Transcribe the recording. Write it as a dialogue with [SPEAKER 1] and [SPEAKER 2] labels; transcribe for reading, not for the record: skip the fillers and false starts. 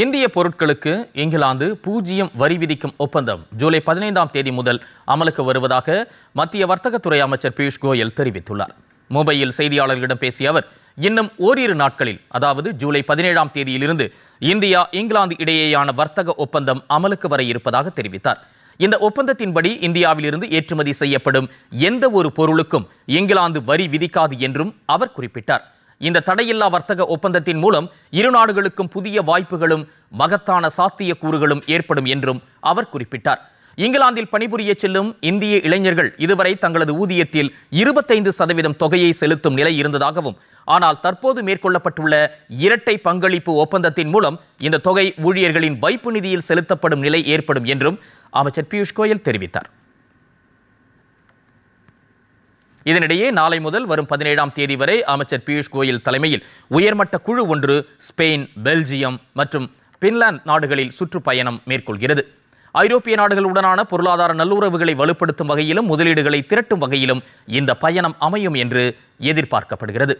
[SPEAKER 1] இந்திய பொருட்களுக்கு இங்கிலாந்து 0 வரி விதிக்கும் ஒப்பந்தம் ஜூலை 15ஆம் தேதி முதல் அமலுக்கு வருவதாக மத்திய வர்த்தகத்துறை அமைச்சர் பியூஷ் கோயல் தெரிவித்துள்ளார். மும்பையில் செய்தியாளர்களிடம் பேசிய அவர், இன்னும் ஓரிரு நாட்களில், அதாவது ஜூலை 17ஆம் தேதியிலிருந்து இந்தியா இங்கிலாந்து இடையேயான வர்த்தக ஒப்பந்தம் அமலுக்கு வர இருப்பதாக தெரிவித்தார். இந்த ஒப்பந்தத்தின்படி இந்தியாவிலிருந்து ஏற்றுமதி செய்யப்படும் எந்த ஒரு பொருளுக்கும் இங்கிலாந்து வரி விதிக்காது என்றும் அவர் குறிப்பிட்டார். இந்த தடையில்லா வர்த்தக ஒப்பந்தத்தின் மூலம் இரு நாடுகளுக்கும் புதிய வாய்ப்புகளும் மகத்தான சாத்தியக்கூறுகளும் ஏற்படும் என்றும் அவர் குறிப்பிட்டார். இங்கிலாந்தில் பணிபுரிய செல்லும் இந்திய இளைஞர்கள் இதுவரை தங்களது ஊதியத்தில் 25% தொகையை செலுத்தும் நிலை இருந்ததாகவும், ஆனால் தற்போது மேற்கொள்ளப்பட்டுள்ள இரட்டை பங்களிப்பு ஒப்பந்தத்தின் மூலம் இந்த தொகை ஊழியர்களின் வைப்பு நிதியில் செலுத்தப்படும் நிலை ஏற்படும் என்றும் அமைச்சர் பியூஷ் கோயல் தெரிவித்தார். இதனிடையே நாளை முதல் வரும் 17ஆம் தேதி வரை அமைச்சர் பியூஷ் கோயல் தலைமையில் உயர்மட்ட குழு ஒன்று ஸ்பெயின், பெல்ஜியம் மற்றும் பின்லாந்து நாடுகளில் சுற்றுப்பயணம் மேற்கொள்கிறது. ஐரோப்பிய நாடுகளுடனான பொருளாதார நல்லுறவுகளை வலுப்படுத்தும் வகையிலும் முதலீடுகளை திரட்டும் வகையிலும் இந்த பயணம் அமையும் என்று எதிர்பார்க்கப்படுகிறது.